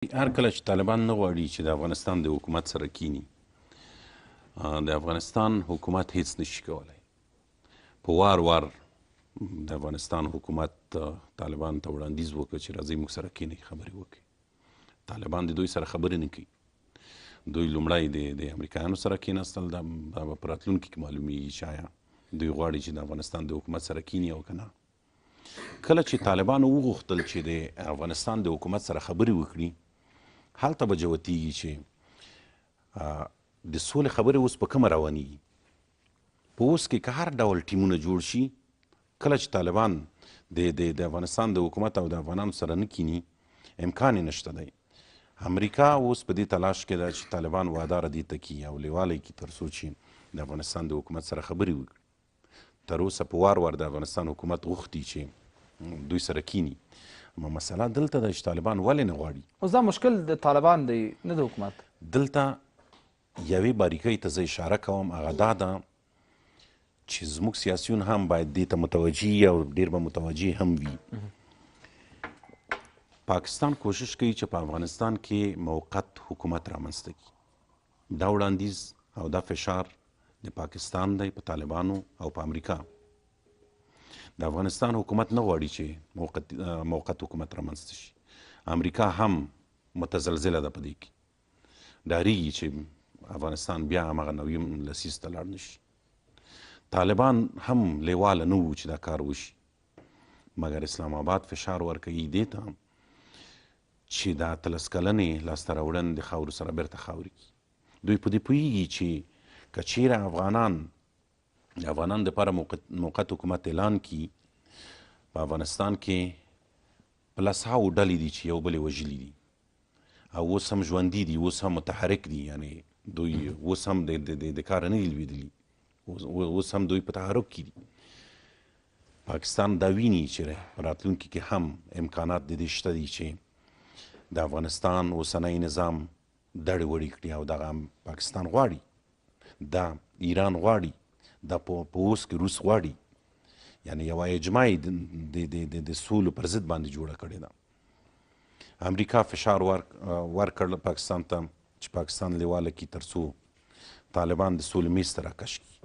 هر کله چې طالبان نه غواړي چې د افغانستان د حکومت سره کینی، د افغانستان حکومت هیڅ نشي کولی. په وار وار د افغانستان حکومت طالبان ته وړاندیز وکړ چې راځئ موږ سره کینئ، خبرې وکړي. طالبان د دوی سره خبرې نه کوي. دوی لومړی د امریکایانو سره کیناستل، دا به په راتلونکي کې معلومیږي چې آیا دوی غواړي چې د افغانستان د حکومت سره کینی او که نه. کله چې طالبانو وغوښتل چې د افغانستان د حکومت سره خبرې وکړي، هلته به جوتیږي چې د سولې خبرې اوس په کومه روانیږي. په اوس کې که هر ډول ټیمونه جوړ شي، کله چې طالبان د افغانستان د حکومت او د افغانانو سره نه کینی، امکان یې نشته دی. امریکا اوس په دې تلاش کې ده چې طالبان واداره دې ته کړي او لیوالی کړي تر څو چې د افغانستان د حکومت سره خبرې وکړي. تر اوسه په وار وار د افغانستان حکومت غوښتي چې دوی سره کینی. اما مسله دلته ده چې طالبان ولې نه غواړي. اوس دا مشکل د طالبان دی نه د حکومت. دلته یوې باریکۍ ته زه اشاره کوم، هغه دا ده چې زموږ سیاسیون هم باید دې ته متوجه وي او ډېر به متوجه هم وي. پاکستان کوشش کوي چې په افغانستان کې موقت حکومت رامنځته کړي. دا وړاندیز او دا فشار د پاکستان دی په طالبانو او په امریکا. د افغانستان حکومت نه غواړي چې موقت حکومت رامنځته شي. امریکا هم متزلزله ده په دې کې، ډارېږي چې افغانستان بیا همغه نویم لسیز ته لاړ نشي. طالبان هم لیواله نه وو چې دا کار وشي، مګر اسلام آباد فشار ورکوي دې ته چې دا 13 کلنې لاسته راوړنې د خاورو سره بیرته خاورې کړي. دوی په دې پوهېږي چې که چیرې افغانان دپاره موقت حکومت اعلان کړي، په افغانستان کې په لسهاوو ډلې دي چې یو بل یې وژلي دي او اوس هم ژوندي دي، اوس هم متحرک دي، یعنې دوی اوس هم د کاره نه دي لوېدلي، اوس هم دوی په تحرک کې دي. پاکستان دا ویني چې په راتلونکي کې هم امکانات د دې شته دي چې د افغانستان اوسنی نظام دړې وړې کړي او دغه پاکستان غواړي، دا ایران غواړي، دا په اوس کې روس غواړي. یعنې یوه اجماع یې د سولو پر ضد باندې جوړه کړې ده. امریکا فشار ورکړ پاکستان ته چې پاکستان لیواله کړي تر څو طالبان د سولې میز ته راکش کړي،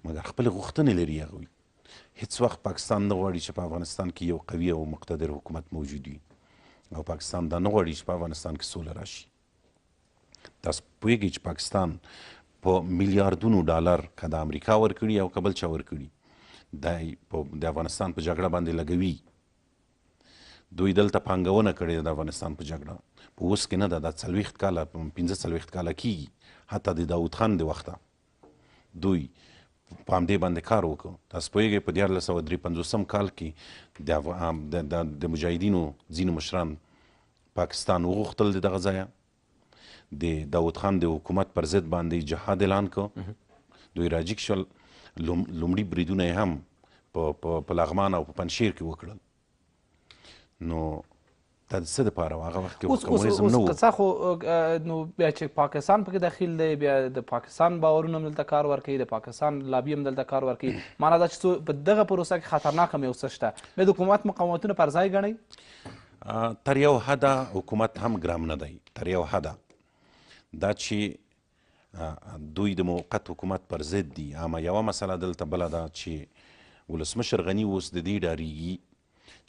مګر خپلې غوښتنې لري هغوی. هیڅ وخت پاکستان نه غواړي چې په افغانستان کې یو قوي او مقتدر حکومت موجود وي، او پاکستان دا نه غواړي چې په افغانستان کې سوله راشي. تاسو پوهېږئ چې پاکستان په میلیاردونو ډالر که د امریکا ورکړي او که بل چا ورکړي، د افغانستان په جګړه باندې لګوي. دوی دلته پانګونه کړې ده د افغانستان په جګړه، په اوس کې نه ده، دا 40 کاله 45 کاله کېږي. حتی د داود خان د وخته دوی په همدې باندې کار وکړ. تاسو پوهېږئ په 1953 کال کې د مجاهدینو ځینو مشران پاکستان وغوښتل د دغه ځایه د داود خان د حکومت پر ضد باندې جهاد اعلان کړ. دوی راجګ شول، لومړي بریدونه یې هم په لغمان او په پنجشیر کې وکړل. نو دا د څه دپاره و؟ هغه وخت کې کمونیزم نه و. اوس خو نو بیا چې پاکستان پکې داخل دی، بیا د پاکستان باورونه هم دلته کار ورکوي، د پاکستان لابي هم دلته کار ورکوي. معنا دا چې په دغه پروسه کې خطرناک هم یو څه شته. بیا د حکومت مقاومتونه پر ځای ګڼئ؟ تر یو حده حکومت هم ګرام نه دی، تر یو حده. دا چې دوی د موقت حکومت پر ضد دي. اما یوه مسله دلته بله ده چې ولسمشر غني اوس د دې ډارېږي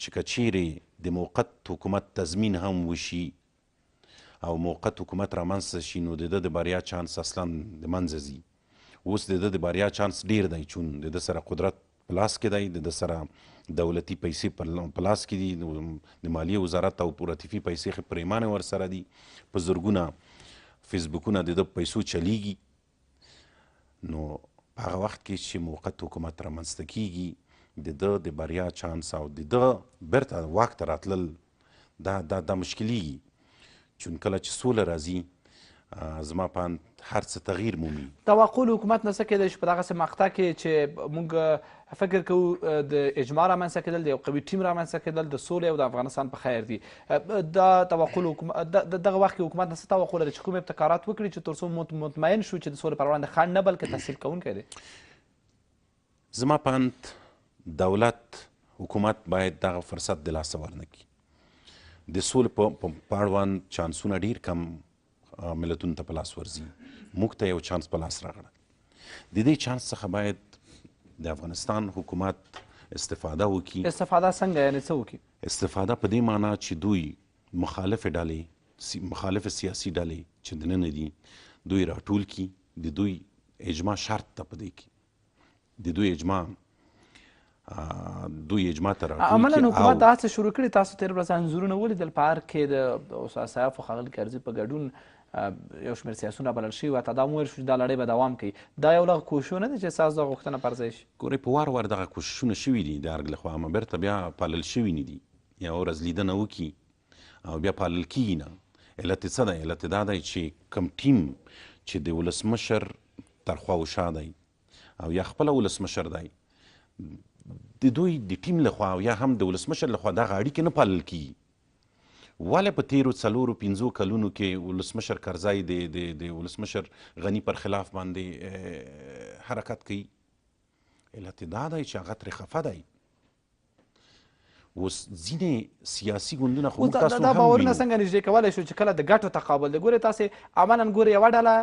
چې که چیرې د موقت حکومت تضمین هم وشي او موقت حکومت رامنځته شي، نو د ده د بریا چانس اصلا د منځه ځي. اوس د ده د بریا چانس ډېر دی، چون د ده سره قدرت په لاس کې دی، د ده سره دولتي پیسې په لاس کې دي، د مالیې وزارت او پورتفي پیسې پرېمانې ورسره دي، په زرګونه فیسبوکونه د ده پیسو چلیږي. نو په هغه وخت کې چې موقت حکومت رامنځته کیږي، د ده د بریا چانس او د ده بیرته واک ته راتلل دا مشکلیږي. چون کله چې سوله راځي، زما په اند هر څه تغییر مومي. توقع له حکومت نه څه کیدای شي په دغسې مقطع کې چې موږ فکر کوو د اجماع رامنځته کېدل، د یو قوي ټیم رامنځته کېدل، د سولې او د افغانستان په خیر دي. دا توقع له حکومت دغه وخت کې حکومت نه څه توقع لري چې کوم ابتکارات وکړي چې تر څو مطمئن شو چې د سولې پر وړاندې خنډ نه بلکې تحصیل کوونکی دی؟ زما په اند دولت حکومت باید دغه فرصت د لاسه ورنه کړي. د سولې په اړوند چانسونه ډېر کم ملتونو ته په لاس ورځي. موږ ته یو چانس په لاس راغلی. د دې چانس څخه باید د افغانستان حکومت استفاده وکړي. استفاده څنګه یعنې څه وکړي؟ استفاده په دې معنا چې دوی مخالفې ډلې مخالف سیاسي ډلې چې دننه دي دوی راټول کړي، د دوی اجماع شرط ته په دې کې د دوی اجماع ته راټول کړي. عملاً حکومت دا هڅه شروع کړې. تاسو تېره ورځ انځورونه ولیدل په ارګ کې د استاد سیاف او ښاغلي کرزي په ګډون یو شمېر سیاسونه بلل شوي وو. حتی دا وویل شو چې دا لړۍ به دوام کوي. دا یو لږ کوشش نه دی چې ستاسو دغه غوښتنه پر ځای شي؟ ګورئ په وار وار دغه کوششونه شوي دي د ارګ لخوا، اما بیرته بیا پالل شوي نه دي. یوه ورځ لیدنه وکړي او بیا پالل کېږي نه. علت یې څه دی؟ علت یې دا دی چې کوم ټیم چې د ولسمشر تر خوا وشا دی او یا خپله ولسمشر دی، د دوی د ټیم لخوا او یا هم د ولسمشر لخوا دغه اړیکې نه پالل کېږي. ولې په تیرو 4-5 کلونو کې ولسمشر کرزی د ولسمشر غني پر خلاف باندې حرکت کوي؟ علت دا دی چې هغه ترې خفه دی. اوس ځینې سیاسي ګوندونه خو موږ تاسو دا هم باورونه وینو. څنګه نږدې کولی شو چې کله د ګټو تقابل دی؟ ګورې تاسې عملاً ګورې یوه ډله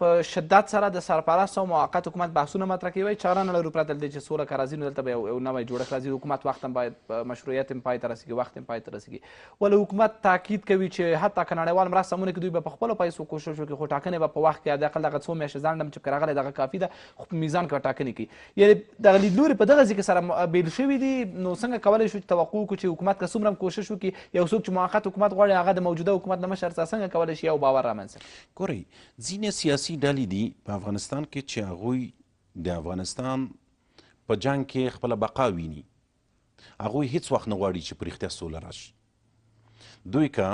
په شدت سره د سرپرست او موقت حکومت بحثونه مطرح کوي، چاره نه لرو پرته له دې چې سوله که راځي نو دلته به یو نوی جوړښت راځي. حکومت وخت هم باید مشروعیت هم پای ته رسېږي، وخت هم پای ته رسېږي. ولې حکومت تاکید کوي چې حتی که نړیوال مرسته هم ونه کړي دوی به په خپلو پیسو کوشش وکړي، خو ټاکنې به په وخت کې حداقل دغه څو میاشتې ځنډ هم چې پکې راغلی دغه کافي ده، خو په میزان کې به ټاکنې کوي. یعنې دغه لیدلوري په دغه ځای کې سره بېل شوي دي. نو څنګه کولی شو چې توقع وکړو چې حکومت که څومره هم کوشش وکړي، یو څوک چې موقت حکومت غواړي هغه د موجوده حکومت له مشر څخه څنګه کولی شي یو باور رامنځته کړي؟ ګورئ ځینې سیاسي ډلې دي په افغانستان کې چې هغوی د افغانستان په جنګ کې خپله بقا ویني. هغوی هیڅ وخت نه غواړي چې په رښتیا سوله راشي. دوی که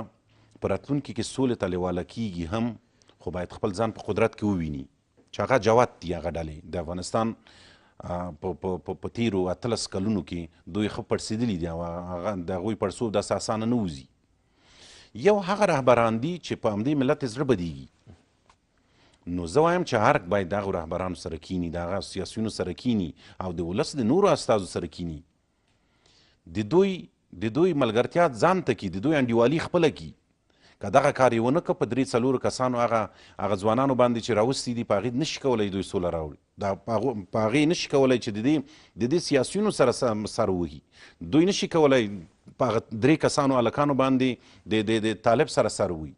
په راتلونکي کې سولې ته لیواله کیږي هم، خو باید خپل ځان په قدرت کې وویني چې هغه جوت دي. هغه ډلې د افغانستان په تیرو 18 کلونو کې دوی ښه پړسېدلي دي او هغه د هغوی پړسوب داسې اسانه نه وځي. یو هغه رهبران دي چې په همدې ملت یې زړه بدیږي. نو زه وایم چې ارګ باید دغو رهبرانو سره کینی، د هغه سیاسیونو سره کینی او د ولس د نورو استازو سره کینی. د دوی ملګرتیا ځان ته کړي، د دوی انډیوالي خپله کړي. که دغه کار یې ونه کړه په 3-4 کسانو هغه ځوانانو باندې چې راوستي دي په هغې نشي کولی دوی سوله راوړي. په هغې نشي کولی چې د دې سیاسیونو سره سر ووهي. دوی نشي کولی په هغه 3 کسانو هلکانو باندې د طالب سره سر ووهي.